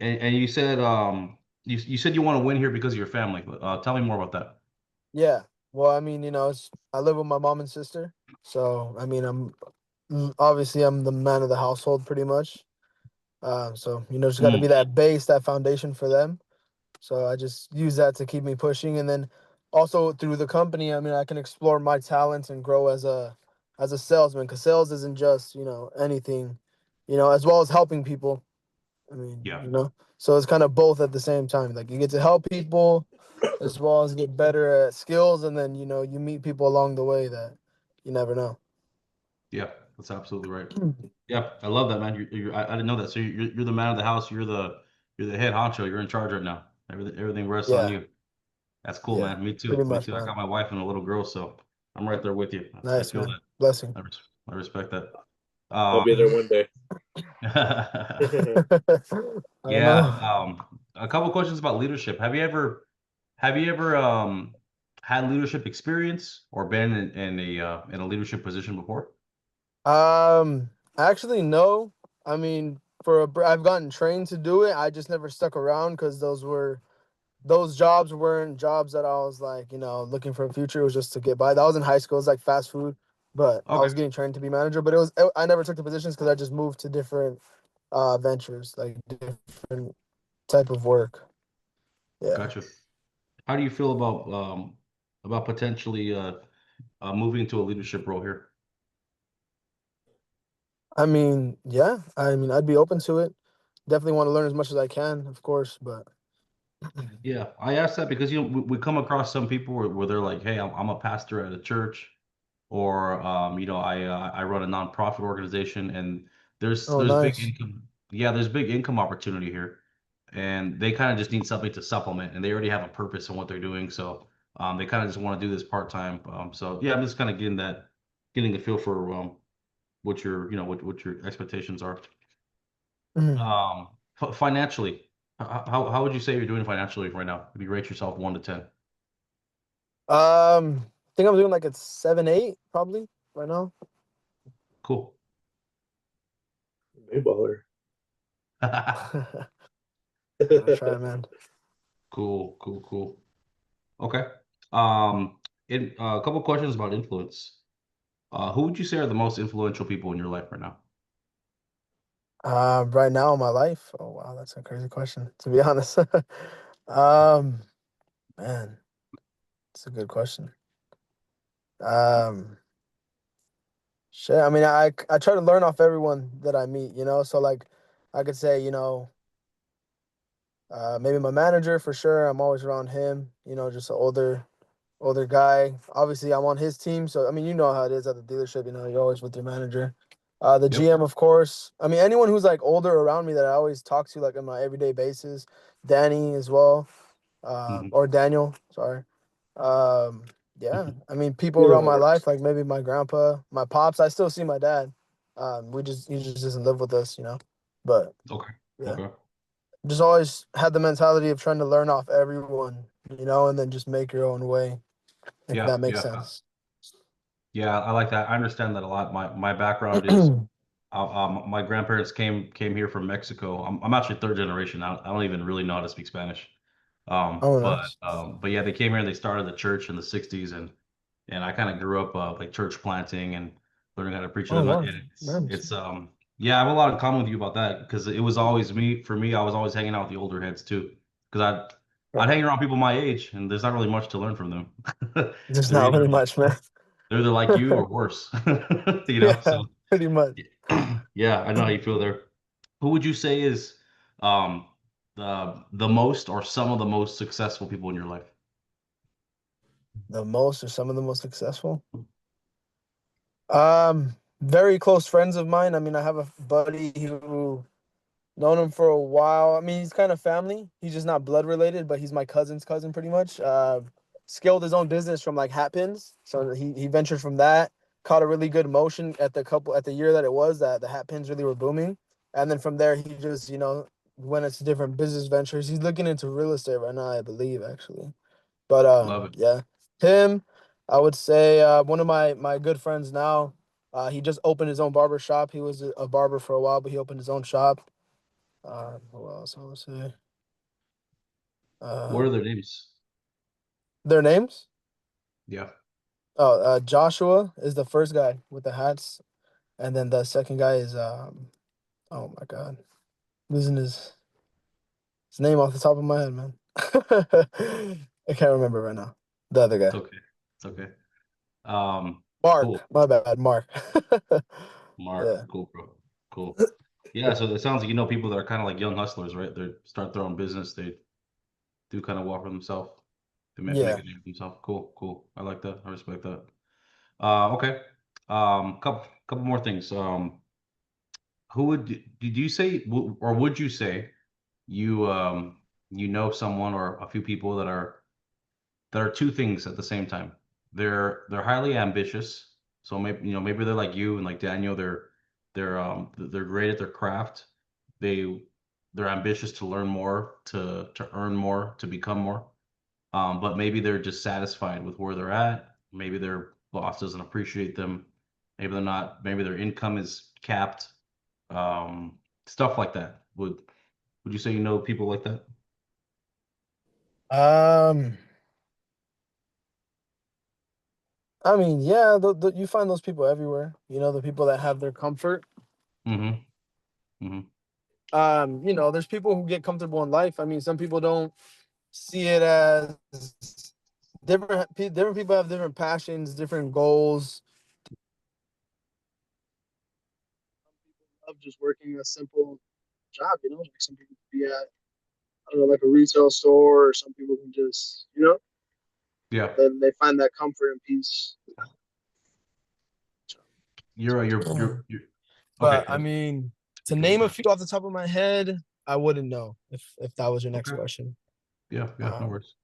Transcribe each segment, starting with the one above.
And you said you want to win here because of your family. Tell me more about that. Yeah. Well, I mean, I live with my mom and sister, so I mean, obviously I'm the man of the household pretty much. So just got to be Mm, that base, that foundation for them. So I just use that to keep me pushing, and then also through the company, I mean, I can explore my talents and grow as a salesman, because sales isn't just anything, as well as helping people. I mean, yeah. so it's kind of both at the same time. Like you get to help people as well as get better at skills, and then you meet people along the way that you never know. Yeah, that's absolutely right. Yeah, I love that, man. I didn't know that. So you're the man of the house. You're the head honcho. You're in charge right now. Everything rests on Yeah, you. That's cool, yeah, man. Me too. pretty Me much, too. I man. got my wife and a little girl, so I'm right there with you. I Nice, feel man. that. Blessing. I respect that. I'll Um, be there one day. I don't yeah. know. A couple questions about leadership. Have you ever had leadership experience or been in a leadership position before? Actually, no. I mean, I've gotten trained to do it. I just never stuck around because those jobs weren't jobs that I was like, looking for a future. It was just to get by. That was in high school. It was like fast food, but I Okay, was getting trained to be manager. But I never took the positions because I just moved to different ventures, like different type of work. Yeah. gotcha. How do you feel about potentially moving to a leadership role here? I mean, yeah. I mean, I'd be open to it. Definitely want to learn as much as I can, of course, but Yeah, I asked that because we come across some people where they're like, "Hey, I'm a pastor at a church," or I run a nonprofit organization, and there's oh, there's big nice. income. Yeah, there's big income opportunity here, and they kind of just need something to supplement, and they already have a purpose in what they're doing, so they kind of just want to do this part time. So yeah, I'm just kind of getting a feel for what your expectations are. Mhm. Um, Financially, how would you say you're doing financially right now? If you rate yourself 1 to 10. I think I'm doing like a 7, 8 probably right now. Cool. Mayballer. I try, man. Cool, cool, cool. Okay. Um, a couple questions about influence. Who would you say are the most influential people in your life right now? Right now in my life, oh wow, that's a crazy question. To be honest, um, man, it's a good question. Um, shit. I mean, I try to learn off everyone that I meet. So like, I could say, maybe my manager for sure. I'm always around him. Just an older guy. Obviously, I'm on his team, so I mean, you know how it is at the dealership. You're always with your manager. The Yep. GM, of course. I mean, anyone who's like older around me that I always talk to, like on my everyday basis. Danny as well, Hmm. or Daniel. Sorry. Um, yeah. I mean, people Either around one my life, works. like maybe my grandpa, my pops. I still see my dad. He just doesn't live with us. But Okay. yeah, Okay. just always had the mentality of trying to learn off everyone, and then just make your own way, if Yeah. that makes Yeah. sense. Yeah. I like that. I understand that a lot. My background is my grandparents came here from Mexico. I'm actually third generation. I don't even really know how to speak Spanish. Oh, But nice. yeah, they came here and they started the church in the '60s, and I kind of grew up like church planting and learning how to preach to Oh, them. wow. And Nice. it's yeah, I have a lot in common with you about that because it was always me. For me, I was always hanging out with the older heads too, because I'd Right. hang around people my age, and there's not really much to learn from them. There's They're not either really much, man. they're either like you or worse, Yeah, So pretty much. yeah, I know how you feel there. Who would you say is um the most or some of the most successful people in your life? The most or some of the most successful. Very close friends of mine. I mean, I have a buddy who known him for a while. I mean, he's kind of family. He's just not blood related, but he's my cousin's cousin pretty much. Scaled his own business from like hat pins. So he ventured from that, caught a really good motion at the year that it was that the hat pins really were booming. And then from there he just, went into different business ventures. He's looking into real estate right now, I believe, actually. But Love it. yeah. Him, I would say one of my good friends now. He just opened his own barber shop. He was a barber for a while, but he opened his own shop. Who else I would say? What Uh, are their names? their names? Yeah. Oh, Joshua is the first guy with the hats, and then the second guy is oh my God, losing his name off the top of my head, man. I can't remember right now. The other It's guy, okay. It's okay. Um, cool. Mark. My bad, Mark. Mark, Yeah, cool, bro. Cool. Yeah, so it sounds like people that are kind of like young hustlers, right? They start their own business. They do kind of walk for themselves to make yeah. a name for themselves. Cool, cool. I like that. I respect that. Okay. Couple more things. Who would did you say, or would you say you you know someone or a few people that are two things at the same time. They're highly ambitious. So maybe maybe they're like you and like Daniel. They're great at their craft. They they're ambitious to learn more, to earn more, to become more. But maybe they're just satisfied with where they're at. Maybe their boss doesn't appreciate them. Maybe they're not. Maybe their income is capped. Stuff like that. Would you say you know people like that? Um, I mean, yeah, you find those people everywhere. You know, the people that have their comfort. Mm-hmm. Mm-hmm. There's people who get comfortable in life. I mean, some people don't see it as different people have different passions, different goals. Some people love just working a simple job, like some people could be at, I don't know, like a retail store, or some people can just, Yeah. they find that comfort and peace. You're But okay. I mean, to Go name a ahead. few off the top of my head, I wouldn't know if that was your next Okay. question. Yeah, yeah, no Um, worries.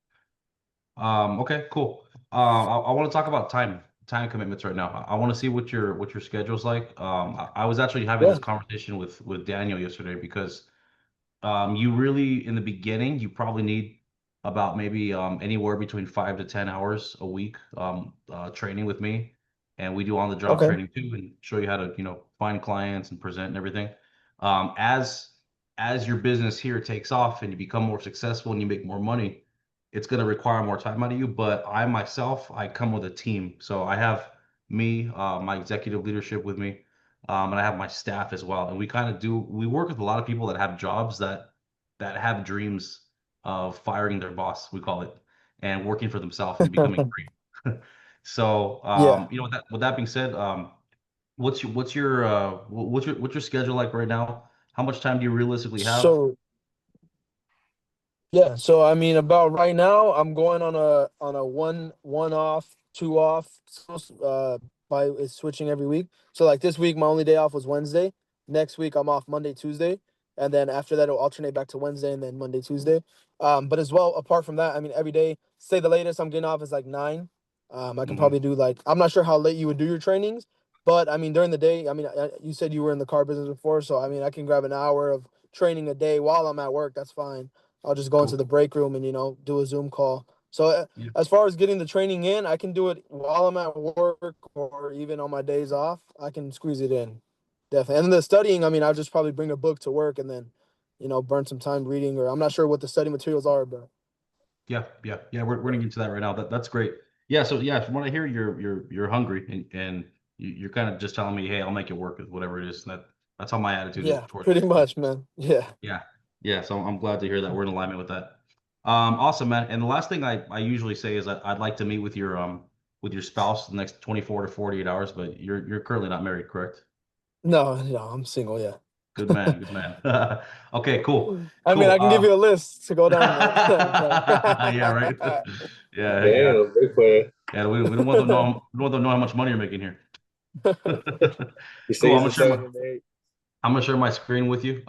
Okay, cool. I want to talk about time commitments right now. I want to see what your schedule's like. I was actually having yeah. this conversation with Daniel yesterday because you really in the beginning you probably need about maybe anywhere between 5 to 10 hours a week training with me, and we do on the job Okay. training too and show you how to find clients and present and everything. As your business here takes off and you become more successful and you make more money, it's going to require more time out of you. But I myself, I come with a team, so I have me, my executive leadership with me, and I have my staff as well. And we work with a lot of people that have jobs that have dreams of firing their boss, we call it, and working for themselves and becoming free. So, Yeah. with that being said, what's your schedule like right now? How much time do you realistically have? So yeah, so I mean, about right now, I'm going on a one off, two off. By it's switching every week. So like this week, my only day off was Wednesday. Next week, I'm off Monday, Tuesday, and then after that, it'll alternate back to Wednesday and then Monday, Tuesday. But as well, apart from that, I mean, every day, say the latest I'm getting off is like 9. I can Hmm. probably do like I'm not sure how late you would do your trainings, but I mean during the day, I mean, you said you were in the car business before, so I mean, I can grab an hour of training a day while I'm at work. That's fine. I'll just go into Cool. the break room and do a Zoom call. So Yeah. as far as getting the training in, I can do it while I'm at work or even on my days off. I can squeeze it in, definitely. And then the studying, I mean, I'll just probably bring a book to work and then, burn some time reading. Or I'm not sure what the study materials are, but Yeah. We're gonna get into that right now. That's great. Yeah. So yeah, from what I hear, you're hungry and you're kind of just telling me, hey, I'll make it work with whatever it is. And that's how my attitude is yeah, towards pretty it. much, man. Yeah. Yeah. Yeah. So I'm glad to hear that we're in alignment with that. Awesome, man. And the last thing I usually say is I'd like to meet with your spouse the next 24 to 48 hours, but you're currently not married, correct? No, no, I'm single. Yeah. Good man, good man. Okay, cool. I mean, Cool. I can give you a list to go down there. Yeah, right. Yeah, yeah. Damn, big player. Yeah, we don't want them to know we don't want them to know how much money you're making here. He Cool. says the 7 and 8. I'm gonna share my screen with you.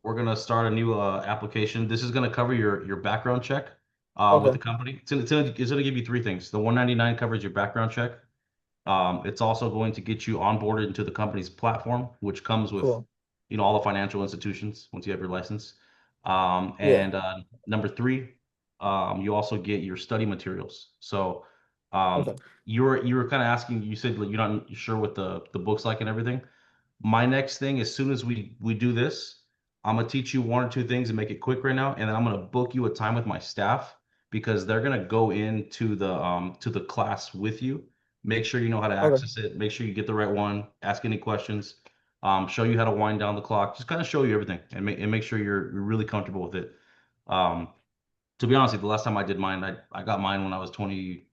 We're gonna start a new application. This is gonna cover your background check with Okay, the company. It's gonna give you three things. The 199 covers your background check. It's also going to get you onboarded into the company's platform, which comes with, cool. all the financial institutions once you have your license. Yeah. And number three, you also get your study materials. So um, Okay. you were kind of asking, you said like, you're not sure what the book's like and everything. My next thing, as soon as we do this, I'm gonna teach you one or two things and make it quick right now, and then I'm gonna book you a time with my staff because they're gonna go into the class with you. Make sure you know how to Okay. access it. Make sure you get the right one. Ask any questions. Show you how to wind down the clock. Just kind of show you everything and make sure you're really comfortable with it. Um, to be honest, with you, the last time I did mine, I got mine when I was 20.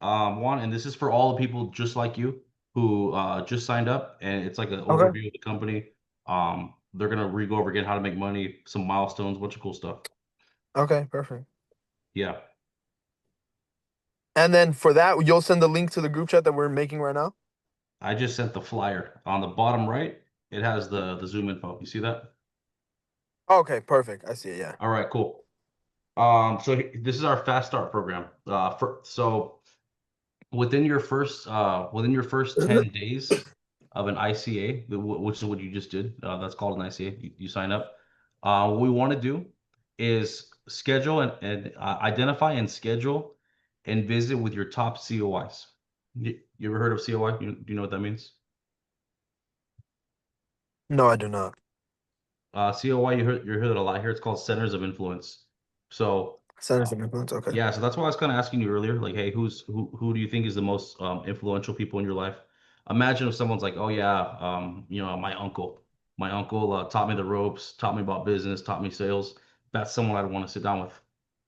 Juan, and this is for all the people just like you who just signed up, and it's like an Okay. overview of the company. They're gonna re-go over again how to make money, some milestones, bunch of cool stuff. Okay. Perfect. Yeah, And then for that, you'll send the link to the group chat that we're making right now. I just sent the flyer on the bottom right. It has the Zoom info. You see that? Okay. Perfect. I see it. Yeah. All right, cool. So this is our fast start program. So within your first 10 days of an ICA, which is what you just did, that's called an ICA. You sign up. What we want to do is schedule and identify and schedule and visit with your top COIs. You ever heard of COI? Do you know what that means? No, I do not. COI, you heard it a lot here. It's called Centers of Influence. So Centers of influence. Okay. yeah, so that's why I was kind of asking you earlier, like, hey, who do you think is the most influential people in your life? Imagine if someone's like, oh yeah, my uncle. My uncle taught me the ropes, taught me about business, taught me sales. That's someone I'd want to sit down with,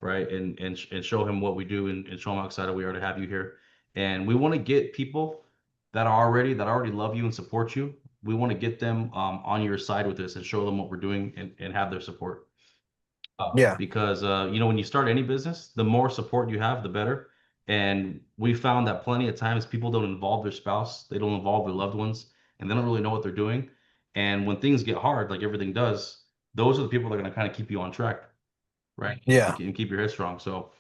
right? And show him what we do and show him how excited we are to have you here. And we want to get people that already love you and support you. We want to get them on your side with this and show them what we're doing and have their support. Yeah. Because when you start any business, the more support you have, the better. And we found that plenty of times people don't involve their spouse, they don't involve their loved ones, and they don't really know what they're doing. And when things get hard, like everything does, those are the people that are going to kind of keep you on track, right? Yeah. And keep your head strong. So,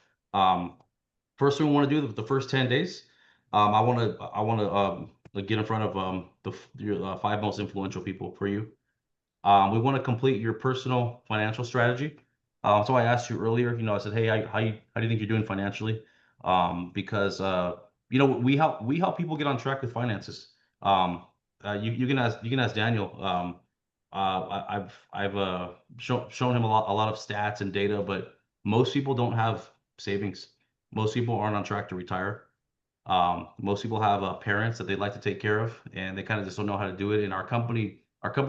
first thing we want to do the first 10 days, I want to like get in front of your five most influential people for you. We want to complete your personal financial strategy. So I asked you earlier, I said, hey, how do you think you're doing financially? Because we help people get on track with finances. You can ask Daniel. I've shown him a lot of stats and data, but most people don't have savings. Most people aren't on track to retire. Most people have parents that they'd like to take care of, and they kind of just don't know how to do it. And our company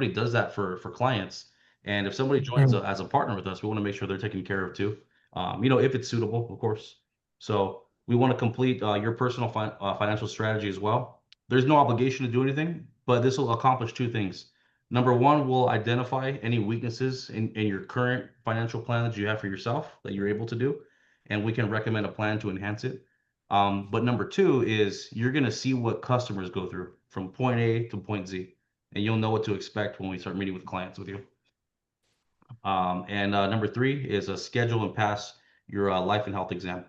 does that for clients. And if somebody joins Mhm. as a partner with us, we want to make sure they're taken care of too. If it's suitable, of course. So we want to complete your personal financial strategy as well. There's no obligation to do anything, but this will accomplish two things. Number one, we'll identify any weaknesses in your current financial plan that you have for yourself that you're able to do, and we can recommend a plan to enhance it. But number two is you're going to see what customers go through from point A to point Z, and you'll know what to expect when we start meeting with clients with you. And number three is a schedule and pass your life and health exam.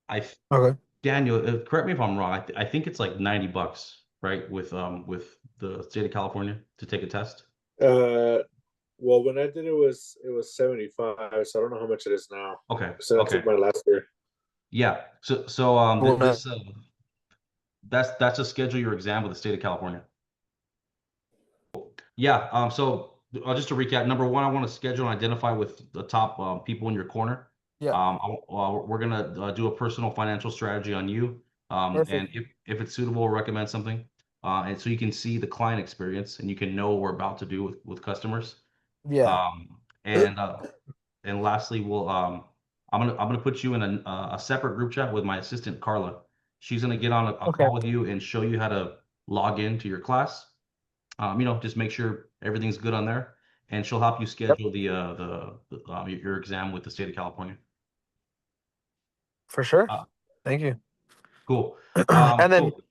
I, Okay. Daniel, correct me if I'm wrong. I think it's like $90, right, with the state of California to take a test. Well, when I did it was 75, so I don't know how much it is now. Okay, So that's okay, my last year. yeah. So Well, this that's a schedule your exam with the state of California. Yeah. So just to recap, number one, I want to schedule and identify with the top people in your corner. yeah. We're gonna do a personal financial strategy on you, and Perfect. if it's suitable, we'll recommend something, and so you can see the client experience and you can know what we're about to do with customers. Yeah. And lastly, I'm gonna put you in a separate group chat with my assistant Carla. She's gonna get on a Okay. call with you and show you how to log into your class. Just make sure everything's good on there, and she'll help you Yep. schedule your exam with the state of California. For sure. Uh, Thank you. cool. And then Cool.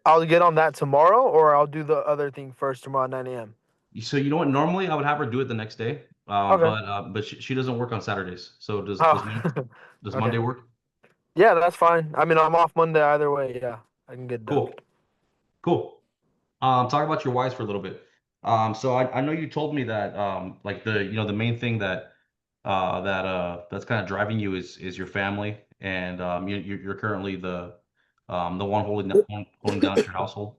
I'll get on that tomorrow, or I'll do the other thing first tomorrow at 9 a.m. So you know what? Normally I would have her do it the next day, Okay. but she doesn't work on Saturdays. So Oh. does Okay. Monday work? Yeah, that's fine. I mean, I'm off Monday either way. Yeah, I can get it done. Cool. Cool. Talk about your wives for a little bit. So I know you told me that like the main thing that's kind of driving you is your family, and you're currently the one holding down your household,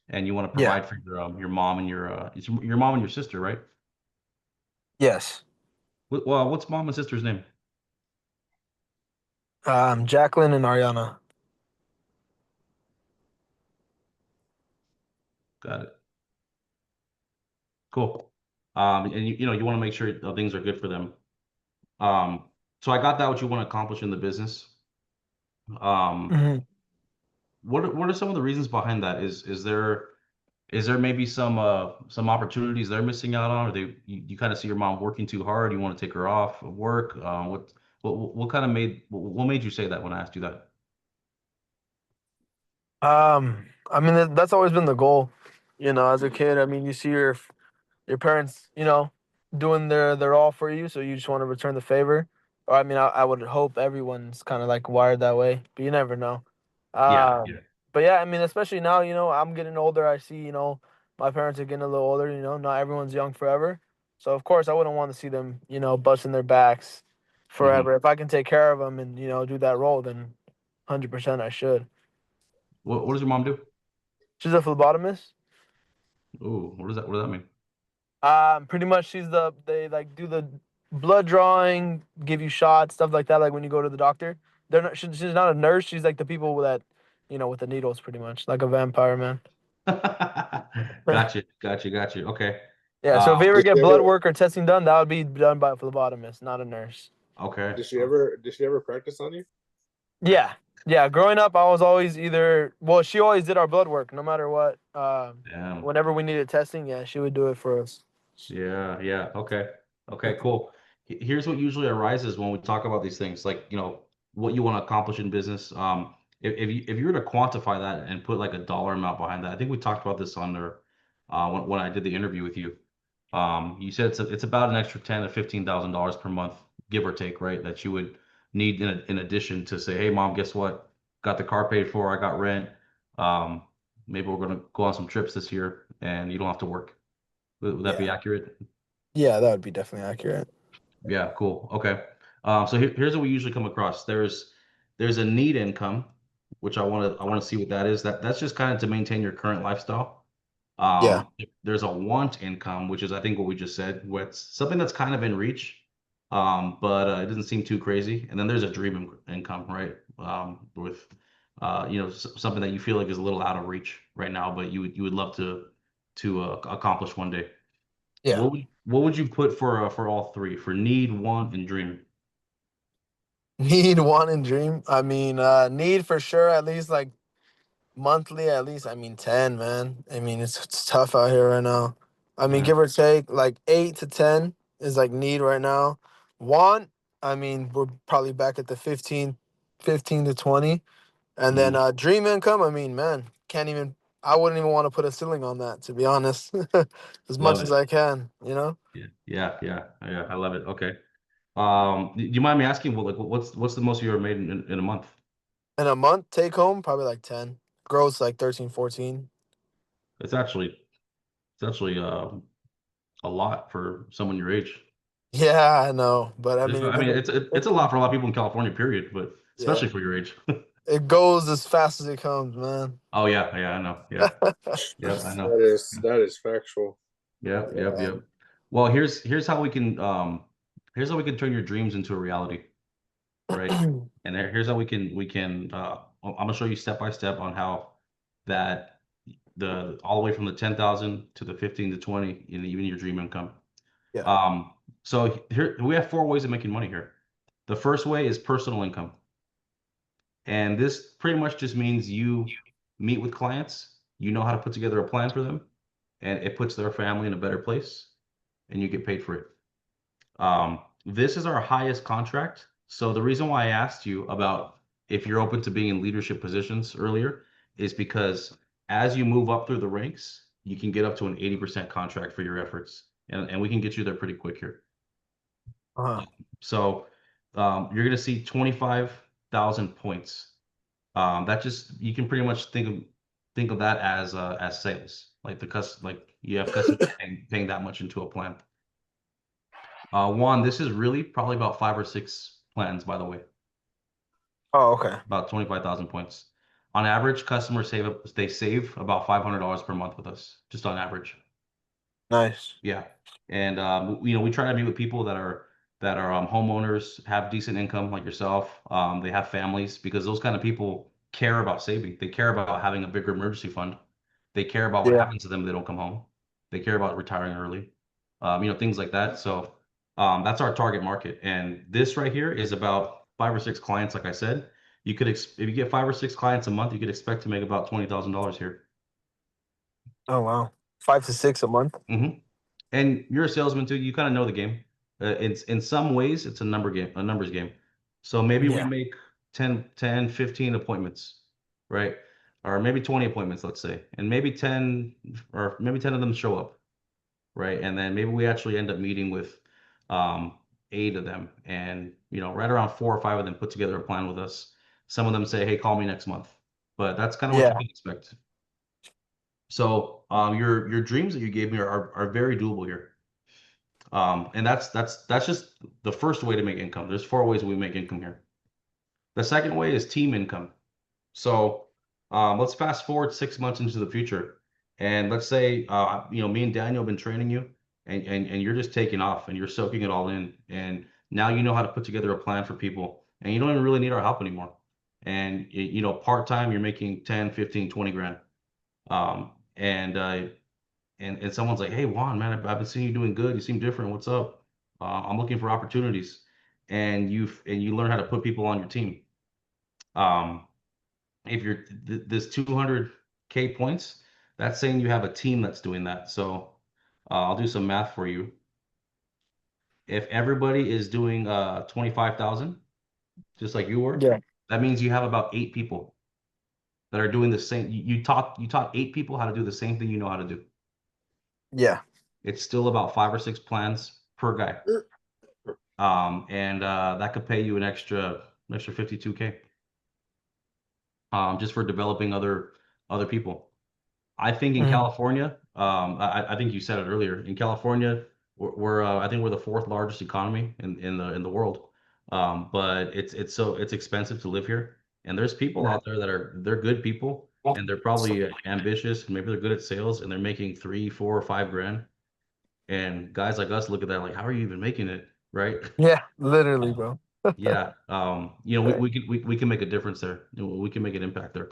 and you want to Yeah. provide for your mom and your mom and your sister, right? Yes. Well, what's mom and sister's name? Jacqueline and Ariana. Got it. Cool. And you want to make sure things are good for them. Um, so I got that what you want to accomplish in the business. Um, Mhm. what are some of the reasons behind that? Is there maybe some opportunities they're missing out on, or you kind of see your mom working too hard, you want to take her off of work? What kind of what made you say that when I asked you that? I mean that's always been the goal, as a kid. I mean, you see your parents, doing their all for you, so you just want to return the favor. Or I mean, I would hope everyone's kind of like wired that way, but you never know. Yeah, Um, yeah. but yeah, I mean, especially now, I'm getting older. I see, my parents are getting a little older. Not everyone's young forever, so of course I wouldn't want to see them, busting their backs Hmm. forever. If I can take care of them and do that role, then 100% I should. What does your mom do? She's a phlebotomist. Ooh, what does that mean? Pretty much they like do the blood drawing, give you shots, stuff like that. Like when you go to the doctor, she's not a nurse. She's like the people that, with the needles, pretty much like a vampire man. Gotcha. Okay. Yeah. So if you Um, ever Did she get blood ever work or testing done, that would be done by a phlebotomist, not a nurse. okay. did she ever practice on you? Yeah. Yeah. Growing up, I was always she always did our blood work, no matter what. Damn. Whenever we needed testing, yeah, she would do it for us. Yeah. Okay, cool. Here's what usually arises when we talk about these things, like, what you want to accomplish in business. If you were to quantify that and put like a dollar amount behind that, I think we talked about this on there, when I did the interview with you. You said it's about an extra 10 to 15 thousand dollars per month, give or take, right? That you would need in addition to say, hey, mom, guess what? Got the car paid for, I got rent. Um, Maybe we're gonna go on some trips this year, and you don't have to work. Would that be Yeah. accurate? Yeah, that would be definitely accurate. Yeah, cool. Okay. So here's what we usually come across. There's a need income, which I want to see what that is. That's just kind of to maintain your current lifestyle. Yeah. There's a want income, which is I think what we just said, with something that's kind of in reach, but it doesn't seem too crazy. And then there's a dream income, right? With something that you feel like is a little out of reach right now, but you would love to accomplish one day. Yeah. What would you put for all three? For need, want, and dream? Need, want, and dream. I mean, need for sure, at least like monthly, at least. I mean, 10, man. I mean, it's tough out here right now. I mean, Yeah. give or take, like 8 to 10 is like need right now. Want, I mean, we're probably back at the 15 to 20. And then Mhm. dream income, I mean, man, I wouldn't even want to put a ceiling on that, to be honest, as much Love as it. I can. Yeah. I love it. Okay. Do you mind me asking what's the most you ever made in a month? In a month, take home, probably like 10. Gross, like 13, 14. It's actually a lot for someone your age. Yeah, I know, but I mean, I mean, it's a lot for a lot of people in California, period, but yeah, especially for your age. it goes as fast as it comes, man. Oh yeah, I know. Yeah, I know. That is factual. Yeah. Yep. Well, here's how we can turn your dreams into a reality, right? And here's how we can I'm gonna show you step by step on how that the all the way from the 10,000 to the 15 to 20 and even your dream income. Yeah. So here we have four ways of making money here. The first way is personal income. And this pretty much just means you meet with clients, you know how to put together a plan for them, and it puts their family in a better place, and you get paid for it. This is our highest contract. So the reason why I asked you about if you're open to being in leadership positions earlier is because as you move up through the ranks, you can get up to an 80% contract for your efforts. And we can get you there pretty quick here. Uh-huh. So you're going to see 25,000 points. That just you can pretty much think of that as sales. Like like you have customers paying that much into a plan. Juan, this is really probably about 5 or 6 plans, by the way, Oh, okay. about 25,000 points. On average, customers they save about $500 per month with us, just on average. Nice. Yeah. And you know, we try to meet with people that are homeowners, have decent income like yourself. They have families because those kind of people care about saving. They care about having a bigger emergency fund. They care about what Yeah. happens to them if they don't come home. They care about retiring early. You know, things like that. So that's our target market. And this right here is about 5 or 6 clients, like I said. You could if you get 5 or 6 clients a month, you could expect to make about $20,000 here. Oh wow. 5 to 6 a month. Hmm. And you're a salesman too. You kind of know the game. In some ways, it's a numbers game. So maybe we Yeah. make 15 appointments, right? Or maybe 20 appointments, let's say. And maybe 10 or maybe 10 of them show up, right? And then maybe we actually end up meeting with um 8 of them. And you know, right around 4 or 5 of them put together a plan with us. Some of them say, hey, call me next month. But that's kind of what you Yeah. can expect. So your dreams that you gave me are very doable here. And that's just the first way to make income. There's 4 ways we make income here. The second way is team income. So let's fast forward 6 months into the future, and let's say you know, me and Daniel have been training you, and you're just taking off and you're soaking it all in, and now you know how to put together a plan for people, and you don't even really need our help anymore. And you know, part time you're making 10, 15, 20 grand. And and someone's like, "Hey, Juan, man, I've been seeing you doing good. You seem different. What's up? I'm looking for opportunities." And you learn how to put people on your team. Um, if you're this 200K points, that's saying you have a team that's doing that. So I'll do some math for you. If everybody is doing 25,000, just like you were, Yeah. that means you have about 8 people that are doing the same. You taught 8 people how to do the same thing you know how to do. Yeah. It's still about 5 or 6 plans per guy. And that could pay you an extra 52K just for developing other people. I think in Mhm. California, I think you said it earlier. In California, I think we're the fourth largest economy in the world. But it's expensive to live here, and there's people Yeah. out there they're good people, and they're probably ambitious, and maybe they're good at sales, and they're making 3, 4, or 5 grand. And guys like us look at that like, how are you even making it, right? Yeah. Literally, Um, bro. yeah, you know, Right. we can make a difference there. You know, we can make an impact there.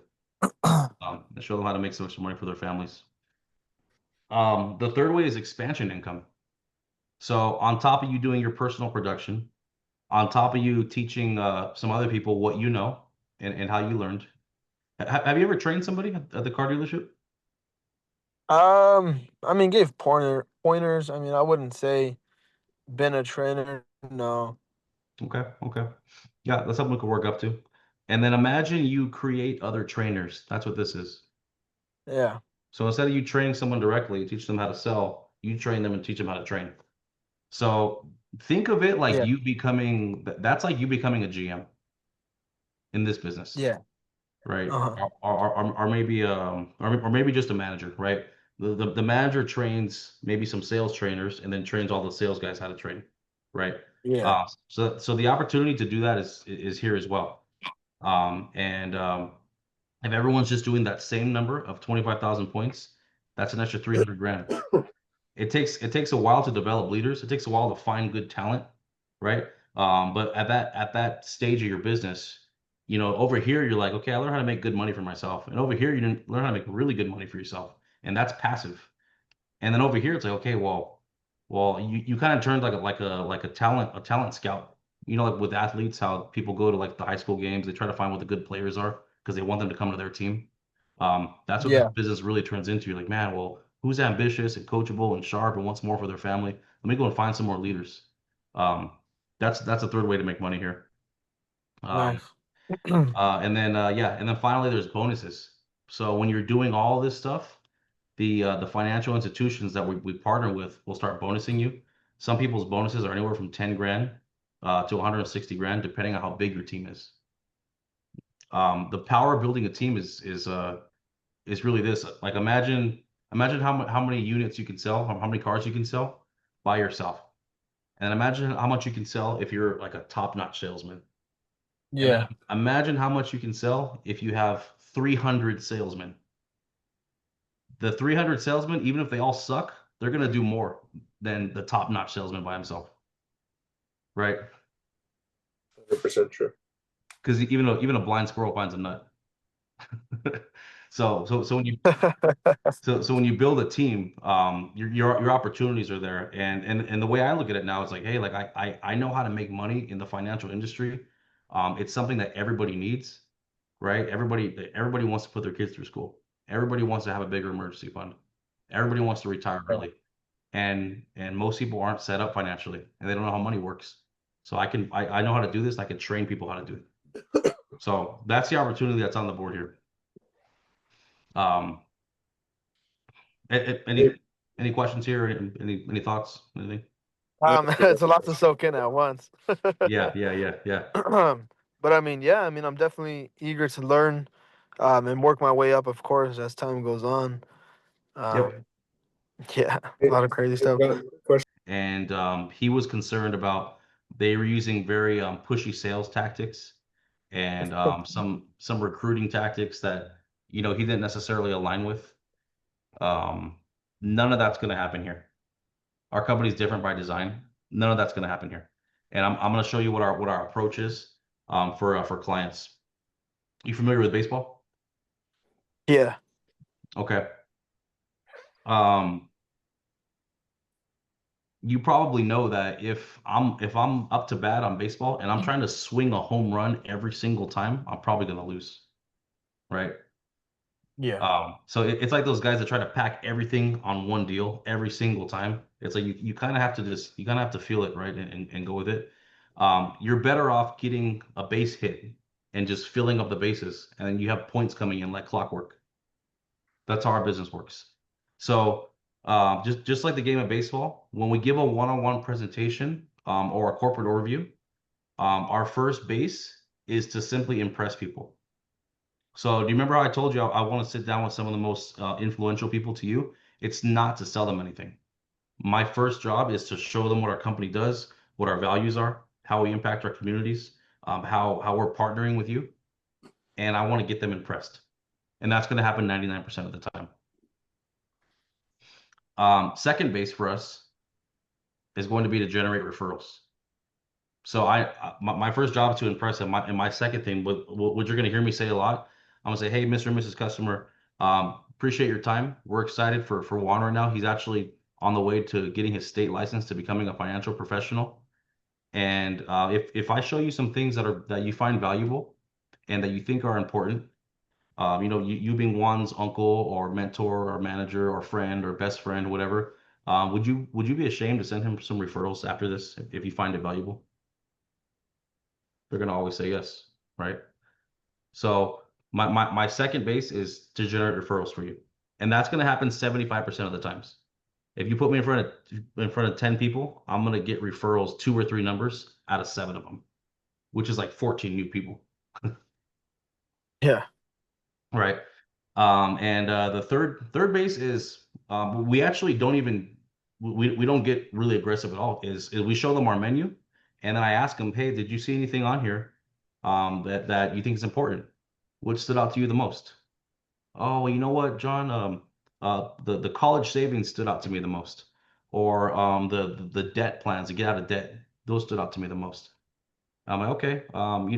And show them how to make some extra money for their families. The third way is expansion income. So on top of you doing your personal production, on top of you teaching some other people what you know and how you learned. Have you ever trained somebody at the car dealership? I mean, gave pointers. I mean, I wouldn't say been a trainer. No. Okay, okay. Yeah, that's something we could work up to. And then imagine you create other trainers. That's what this is. Yeah. So instead of you training someone directly, teach them how to sell, you train them and teach them how to train. So think of it like Yeah. you becoming that's like you becoming a GM in this business, Yeah. right? Uh-huh. Or maybe or maybe just a manager, right? The manager trains maybe some sales trainers and then trains all the sales guys how to train, right? Yeah. So the opportunity to do that is here as well. And if everyone's just doing that same number of 25,000 points, that's an extra 300 grand. It takes a while to develop leaders. It takes a while to find good talent, right? But at that stage of your business, you know, over here you're like, okay, I learned how to make good money for myself, and over here you didn't learn how to make really good money for yourself, and that's passive. And then over here it's like, okay, well, you kind of turned like a talent scout. You know, like with athletes, how people go to like the high school games, they try to find what the good players are because they want them to come to their team. That's what this Yeah. business really turns into. You're like, man, well, who's ambitious and coachable and sharp and wants more for their family? Let me go and find some more leaders. Um, that's a third way to make money here. Um, Nice. and then finally, there's bonuses. So when you're doing all this stuff, the financial institutions that we partner with will start bonusing you. Some people's bonuses are anywhere from 10 grand to 160 grand, depending on how big your team is. The power of building a team is really this. Like imagine how many units you can sell, how many cars you can sell by yourself. And imagine how much you can sell if you're like a top-notch salesman. And then Yeah. imagine how much you can sell if you have 300 salesmen. The 300 salesmen, even if they all suck, they're gonna do more than the top-notch salesman by himself, right? 100% true. Because even a blind squirrel finds a nut. So when you so when you build a team, your opportunities are there, and the way I look at it now is like, hey, like I know how to make money in the financial industry. It's something that everybody needs, right? Everybody wants to put their kids through school. Everybody wants to have a bigger emergency fund. Everybody wants to retire early, and most people aren't set up financially, and they don't know how money works. So I know how to do this. I can train people how to do it. So that's the opportunity that's on the board here. Um, any questions here? Any thoughts? Anything? It's a lot to soak in at once. Yeah. But I mean, yeah, I mean, I'm definitely eager to learn, and work my way up, of course, as time goes on. Yep. Yeah, a lot of crazy stuff. Question. And he was concerned about they were using very pushy sales tactics and some recruiting tactics that he didn't necessarily align with. None of that's going to happen here. Our company's different by design. None of that's going to happen here. And I'm going to show you what our approach is for clients. You familiar with baseball? Yeah. Okay. You probably know that if I'm up to bat on baseball and I'm trying to swing a home run every single time, I'm probably going to lose, right? Yeah. So it's like those guys that try to pack everything on one deal every single time. It's like you kind of have to feel it, right, and go with it. You're better off getting a base hit and just filling up the bases, and then you have points coming in like clockwork. That's how our business works. So just like the game of baseball, when we give a one-on-one presentation or a corporate overview, our first base is to simply impress people. So do you remember how I told you I want to sit down with some of the most influential people to you? It's not to sell them anything. My first job is to show them what our company does, what our values are, how we impact our communities, how we're partnering with you, and I want to get them impressed. And that's going to happen 99% of the time. Second base for us is going to be to generate referrals. So my first job is to impress them. My second thing, what you're going to hear me say a lot, I'm going to say, hey, Mr. and Mrs. Customer, appreciate your time. We're excited for Juan right now. He's actually on the way to getting his state license to becoming a financial professional. And if I show you some things that you find valuable and that you think are important, you being Juan's uncle or mentor or manager or friend or best friend, whatever, would you be ashamed to send him some referrals after this if you find it valuable? They're gonna always say yes, right? So my second base is to generate referrals for you, and that's gonna happen 75% of the times. If you put me in front of 10 people, I'm gonna get referrals 2 or 3 numbers out of 7 of them, which is like 14 new people. Yeah. Right. And the third base is we actually don't even we don't get really aggressive at all. Is we show them our menu, and then I ask them, hey, did you see anything on here that you think is important? What stood out to you the most? Oh, well, you know what, John? The college savings stood out to me the most, or the debt plans to get out of debt. Those stood out to me the most. I'm like, okay.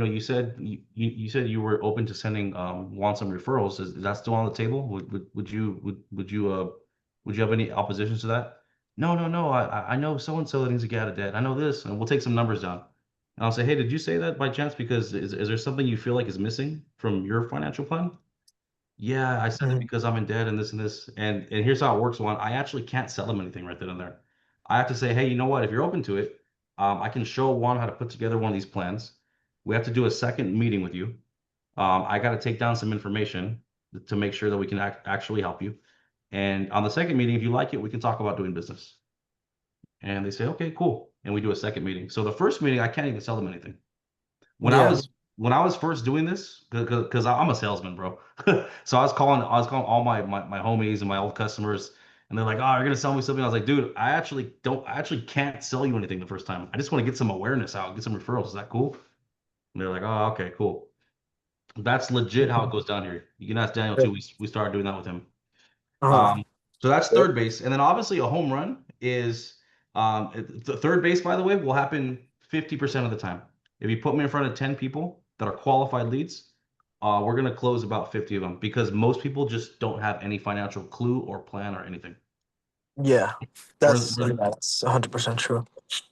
You said you were open to sending want some referrals. Is that still on the table? Would you have any oppositions to that? No. I know so and so that needs to get out of debt. I know this, and we'll take some numbers down. And I'll say, hey, did you say that by chance? Because is there something you feel like is missing from your financial plan? Yeah, I said it Mhm. because I'm in debt and this and this. And here's how it works, one. I actually can't sell them anything right then and there. I have to say, hey, you know what? If you're open to it, I can show one how to put together one of these plans. We have to do a second meeting with you. I got to take down some information to make sure that we can actually help you. And on the second meeting, if you like it, we can talk about doing business. And they say, okay, cool. And we do a second meeting. So the first meeting, I can't even sell them anything. Yeah. When I was first doing this, because I'm a salesman, bro. So I was calling all my homies and my old customers, and they're like, "Oh, you're gonna sell me something." I was like, "Dude, I actually can't sell you anything the first time. I just want to get some awareness out, get some referrals. Is that cool?" And they're like, "Oh, okay, cool." That's legit how it goes down here. You can ask Daniel too. We started doing that with him. Uh-huh. Um, So that's Yep. third base, and then obviously a home run is the third base. By the way, will happen 50% of the time. If you put me in front of 10 people that are qualified leads, we're gonna close about 50 of them because most people just don't have any financial clue or plan or anything. Yeah, We're, that's we're 100% true.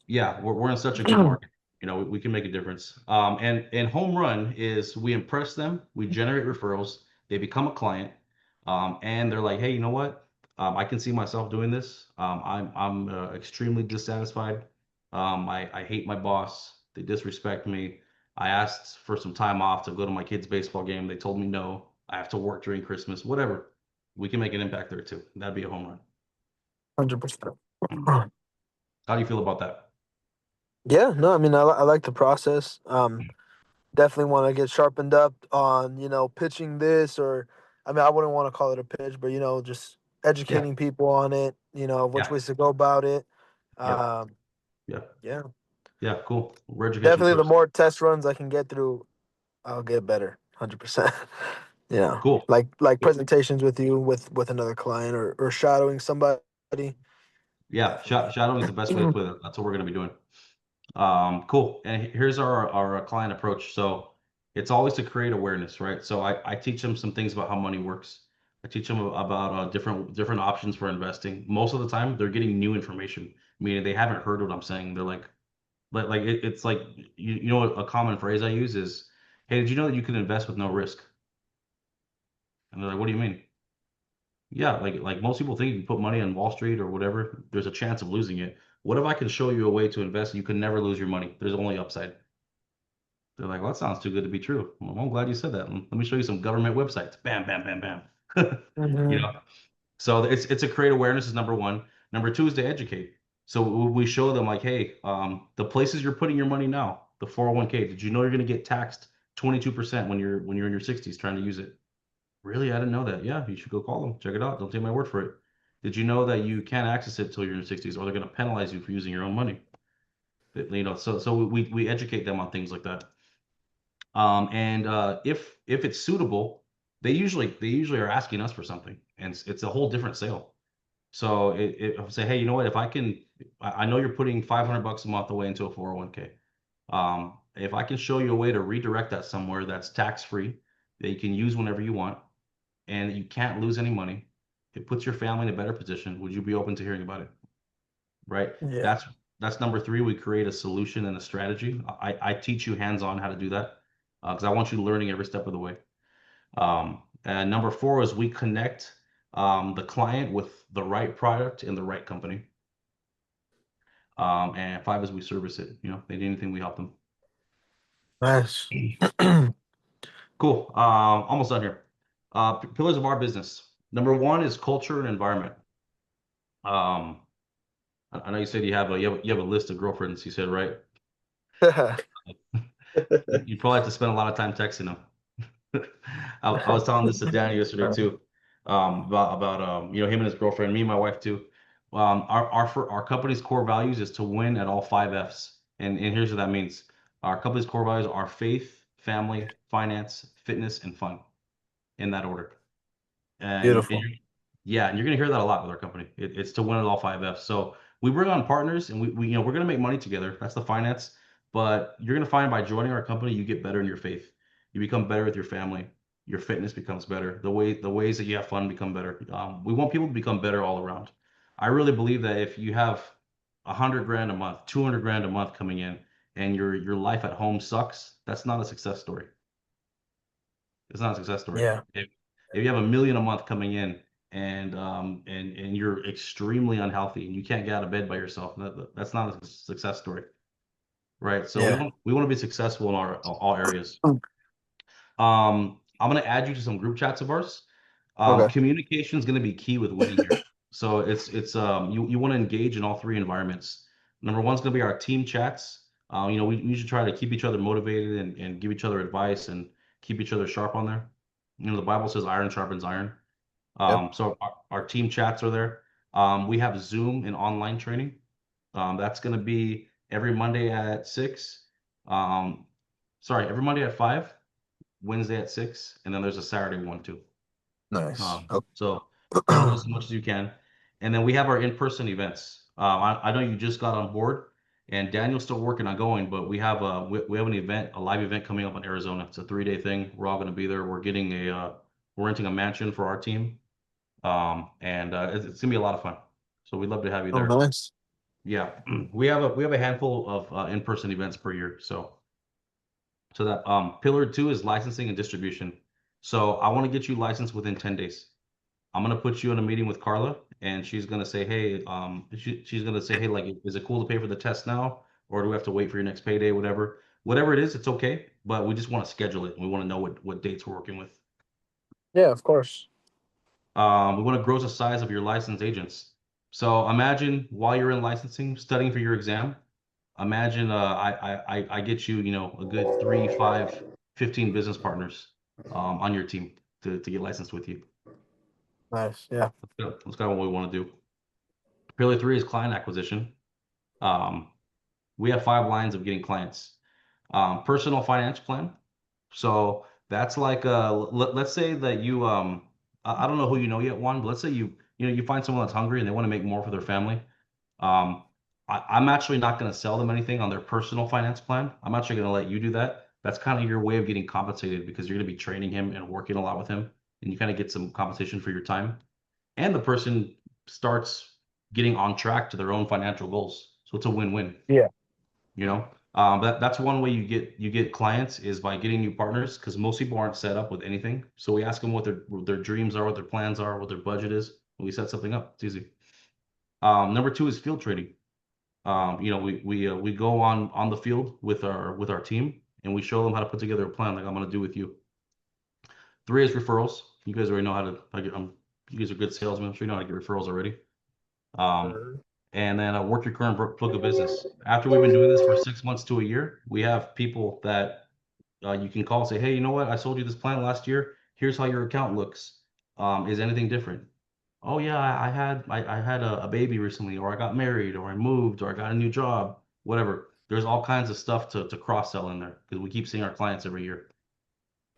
yeah, we're in such a good market. You know, we can make a difference. And home run is we impress them, we generate referrals, they become a client, and they're like, hey, you know what? I can see myself doing this. I'm extremely dissatisfied. I hate my boss. They disrespect me. I asked for some time off to go to my kid's baseball game. They told me no. I have to work during Christmas. Whatever. We can make an impact there too. That'd be a home run. 100%. How do you feel about that? Yeah, no, I mean, I like the process. Definitely want to get sharpened up on, pitching this, or, I mean, I wouldn't want to call it a pitch, but, just Yeah, educating people on it, which yeah, ways to go about it. yeah, Um, yeah. yeah, Yeah, cool. We're education definitely the first. more test runs I can get through, I'll get better, 100%. Cool. Like Cool. presentations with you with another client, or shadowing somebody. Yeah, Definitely. shadowing is the best way to put it. That's what we're going to be doing. Cool. And here's our client approach. So it's always to create awareness, right? So I teach them some things about how money works. I teach them about different options for investing. Most of the time, they're getting new information, meaning they haven't heard what I'm saying. They're like it's like you know a common phrase I use is, "Hey, did you know that you can invest with no risk?" And they're like, "What do you mean?" Yeah, like most people think if you put money on Wall Street or whatever, there's a chance of losing it. What if I can show you a way to invest? You can never lose your money. There's only upside. They're like, well, that sounds too good to be true. Well, I'm glad you said that. Let me show you some government websites. Bam, bam, bam, bam. You Hmm. know, so it's a create awareness is number one. Number two is to educate. So we show them like, hey, the places you're putting your money now, the 401k, did you know you're going to get taxed 22% when you're in your 60s trying to use it? Really? I didn't know that. Yeah, you should go call them. Check it out. Don't take my word for it. Did you know that you can't access it until you're in your 60s, or they're going to penalize you for using your own money? You know, so we educate them on things like that. And if it's suitable, they usually are asking us for something, and it's a whole different sale. So I'll say, hey, you know what? If I can, I know you're putting 500 bucks a month away into a 401k. If I can show you a way to redirect that somewhere that's tax free, that you can use whenever you want, and you can't lose any money, it puts your family in a better position. Would you be open to hearing about it? Right? Yeah. That's number three. We create a solution and a strategy. I teach you hands-on how to do that because I want you learning every step of the way. And number four is we connect the client with the right product and the right company. And five is we service it. You know, if they need anything, we help them. Nice. Cool. Almost done here. Pillars of our business. Number one is culture and environment. Um, I know you said you have a list of girlfriends. You said right. You probably have to spend a lot of time texting them. I was telling this to Danny yesterday too, about him and his girlfriend, me and my wife too. Our company's core values is to win at all five F's, and here's what that means. Our company's core values are faith, family, finance, fitness, and fun, in that order. Beautiful. Yeah, and you're gonna hear that a lot with our company. It's to win at all five F's. So we bring on partners, and we're gonna make money together. That's the finance. But you're gonna find by joining our company, you get better in your faith. You become better with your family. Your fitness becomes better. The ways that you have fun become better. We want people to become better all around. I really believe that if you have 100 grand a month, 200 grand a month coming in, and your life at home sucks, that's not a success story. It's not a success story. Yeah. If you have 1 million a month coming in and you're extremely unhealthy and you can't get out of bed by yourself, that's not a success story, right? So we Yeah. want we want to be successful in all areas. Mm. I'm gonna add you to some group chats of ours. Okay. Communication is gonna be key with winning here. So it's you want to engage in all three environments. Number one's gonna be our team chats. We usually try to keep each other motivated and give each other advice and keep each other sharp on there. The Bible says iron sharpens iron. Yep. So our team chats are there. We have Zoom and online training. That's going to be every Monday at 6. Um, every Monday at 5, Wednesday at 6, and then there's a Saturday one too. Nice. Um, Okay. so promote as much as you can. And then we have our in-person events. I know you just got on board, and Daniel's still working on going, but we have an event, a live event coming up in Arizona. It's a 3-day thing. We're all going to be there. We're renting a mansion for our team, and it's gonna be a lot of fun. So we'd love to have you Oh, there. nice. Yeah, we have a handful of in-person events per year. So that pillar 2 is licensing and distribution. So I want to get you licensed within 10 days. I'm gonna put you in a meeting with Carla, and she's gonna say, hey, she's gonna say, hey, like, is it cool to pay for the test now, or do we have to wait for your next payday, whatever it is, it's okay. But we just want to schedule it. We want to know what dates we're working with. Yeah, of course. We want to grow the size of your licensed agents. So imagine while you're in licensing, studying for your exam. Imagine I get you, a good 3, 5, 15 business partners on your team to get licensed with you. Nice. Yeah. That's kind of what we want to do. Pillar 3 is client acquisition. Um, we have 5 lines of getting clients. Personal finance plan. So that's like let's say that you I don't know who you know yet, Juan, but let's say you find someone that's hungry and they want to make more for their family. Um, I'm actually not going to sell them anything on their personal finance plan. I'm actually going to let you do that. That's kind of your way of getting compensated because you're going to be training him and working a lot with him, and you kind of get some compensation for your time. And the person starts getting on track to their own financial goals. So it's a win-win. Yeah. You know, that's one way you get clients is by getting new partners because most people aren't set up with anything. So we ask them what their dreams are, what their plans are, what their budget is. And we set something up. It's easy. Number 2 is field trading. We go on the field with our team and we show them how to put together a plan like I'm going to do with you. 3 is referrals. You guys already know how to. You guys are good salesmen. I'm sure you know how to get referrals already. And then work your current book of business. After we've been doing this for 6 months to a year, we have people that you can call and say, hey, you know what? I sold you this plan last year. Here's how your account looks. Is anything different? Oh yeah, I had a baby recently, or I got married, or I moved, or I got a new job, whatever. There's all kinds of stuff to cross sell in there because we keep seeing our clients every year.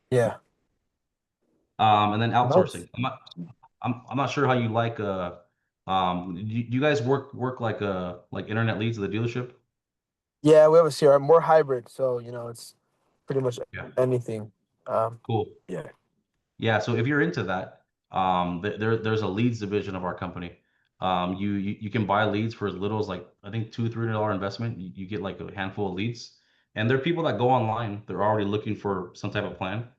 Yeah. And then Nice. outsourcing. I'm not sure how you like you guys work like internet leads at the dealership? Yeah, we have a CRM. We're hybrid, so it's pretty much Yeah. anything. Cool. Yeah. Yeah, so if you're into that, there's a leads division of our company. You can buy leads for as little as like I think $200-$300 investment. You get like a handful of leads, and they're people that go online. They're already looking for some type of plan.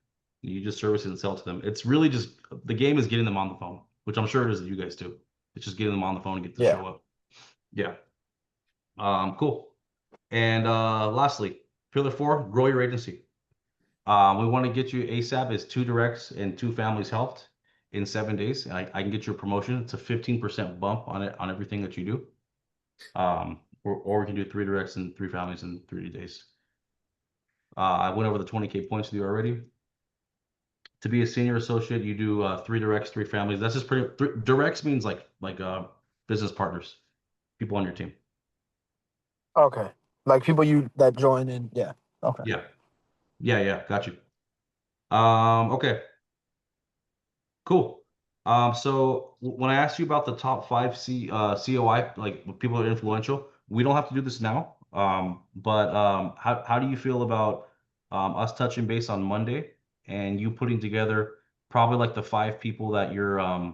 You just service it and sell to them. It's really just the game is getting them on the phone, which I'm sure it is that you guys do. It's just getting them on the phone and get to Yeah. show up. Yeah. Cool. And lastly, pillar 4, grow your agency. We want to get you ASAP is 2 directs and 2 families helped in 7 days. I can get you a promotion. It's a 15% bump on it on everything that you do. Or we can do 3 directs and 3 families in 30 days. I went over the 20K points with you already. To be a senior associate, you do 3 directs, 3 families. That's just directs means like business partners, people on your team. Okay. Like people that join in. Yeah. Okay. Yeah. Got you. Okay. Cool. So when I asked you about the top 5 COI, like people that are influential, we don't have to do this now. But how do you feel about us touching base on Monday and you putting together probably like the 5 people that you're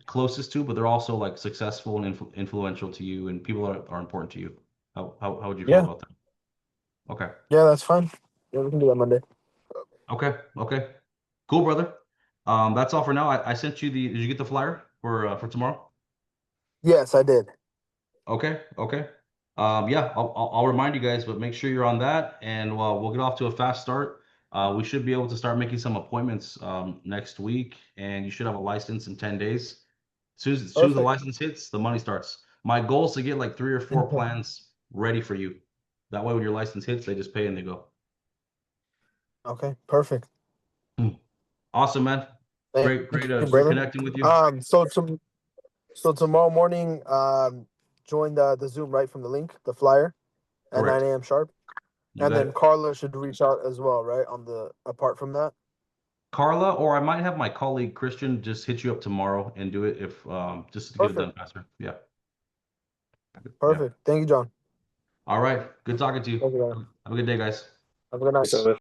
closest to, but they're also like successful and influential to you and people that are important to you. How would you feel Yeah. about that? Okay. Yeah, that's fine. Yeah, we can do that Monday. Okay. Cool, brother. That's all for now. I sent you did you get the flyer for tomorrow? Yes, I did. Okay. Yeah, I'll remind you guys, but make sure you're on that, and we'll get off to a fast start. We should be able to start making some appointments next week, and you should have a license in 10 days. As soon as the Perfect. license hits, the money starts. My goal is to get like 3 or 4 plans ready for you. That way, when your license hits, they just pay and they go. Okay, perfect. Awesome, man. Thank Great you, brother. connecting with you. So tomorrow morning, join the Zoom right from the link, the flyer, at Correct. 9 a.m. sharp. You And got then it. Carla should reach out as well, right? Apart from that. Carla, or I might have my colleague Christian just hit you up tomorrow and do it if just to get it done Perfect. faster. Yeah. Yeah. Perfect. Thank you, John. All right. Good talking to you. Thank you, man. Have a good day, guys. Have a good night. So